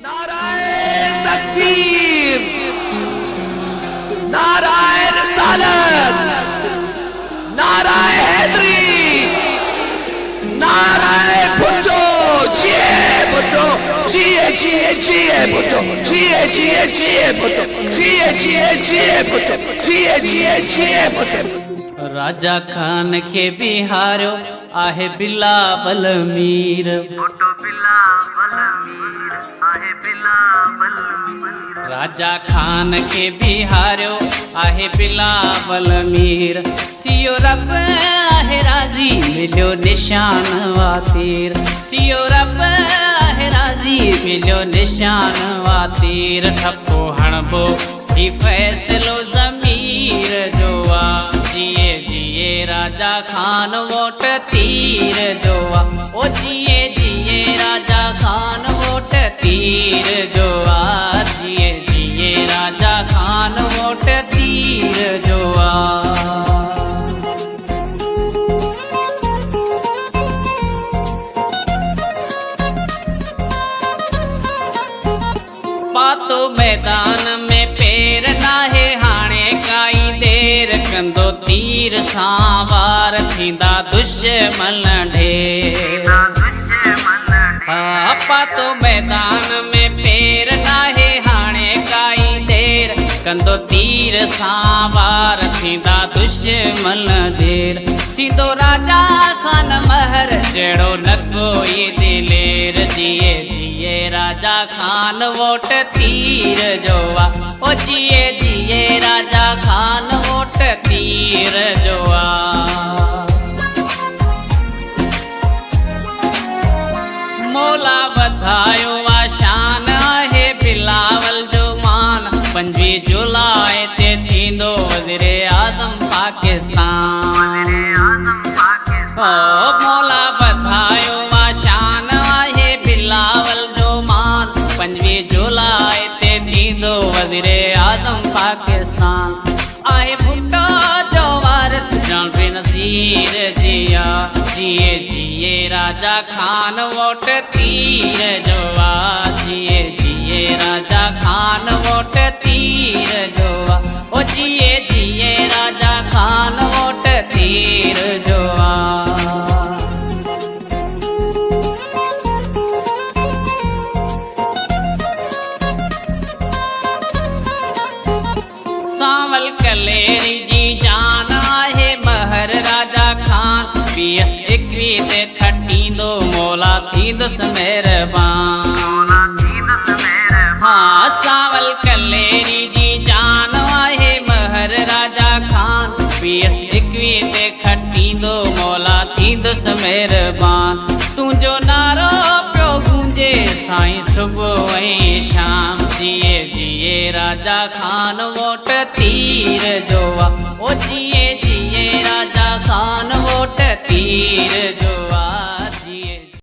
नाराए तकबीर, नाराए रिसालत, नाराए हैदरी, नाराए भुट्टो, जिए भुट्टो, जिए जिए जिए भुट्टो, जिए जिए जिए भुट्टो, जिए जिए जिए भुट्टो, जिए जिए जिए भुट्टो। राजा खान के बिहारो आहे बिलावल मीर, राजा खान के बिहारो आहे बिलावल मीर। थियो रब आहे राजी मिलियो निशान वातीर, थियो रब आहे राजी मिलियो निशान वातीर। ठपो हणबो ही फैसलो ज़मीर जो आ, जिए जिए राजा खान वोट तीर जो आ, ओ जिए जिए राजा खान वोट तीर जो आ, जिए जिए राजा खान वोट तीर जो आ। पातो मैदान में पेर नाहे हाणे काई देर, कंदो तीर सां वार थींदा दुश्मन ढेर। पातो मैदान में पेर नाहे हाणे काई देर, कंदो तीर सां वार थींदा दुश्मन ढेर। थींदो राजा खान महर जहिड़ो न कोई दिलेर, जिए जिए राजा खान वोट तीर जो आ, ओ जिए जिए राजा खान वोट तीर जो आ। मौला वधायो आ शान आहे बिलावल जो मान, 25 जुलाई ते थींदो वज़ीर आज़म पाकिस्तान। मौला वधायो आ शान आहे बिलावल जो मान, 25 जुलाई ते थींदो वज़ीर आज़म पाकिस्तान। आहे भुट्टो जो वारिस ॼण बेनज़ीर जिया, जिए जिए राजा खान वोट तीर जो आ, जिए जिए राजा खान वोट तीर जो आ, ओ जिए जिए राजा खान वोट तीर जो आ। सांवल कलेरी जी जान आहे महर राजा खान, 20-21 ते खटींदो मौला थींदुसि महिरबान। हाँ सांवल कलेरी जी जान आहे महर राजा खान, 20-21 ते खटींदो मौला थींदुसि महिरबान। तुंहिंजो नारो पियो गूंजे साईं सुबुह ऐं शाम, जिए जिए राजा खान वोट तीर जो आ, ओ जिए जिए राजा खान वोट तीर जो आ।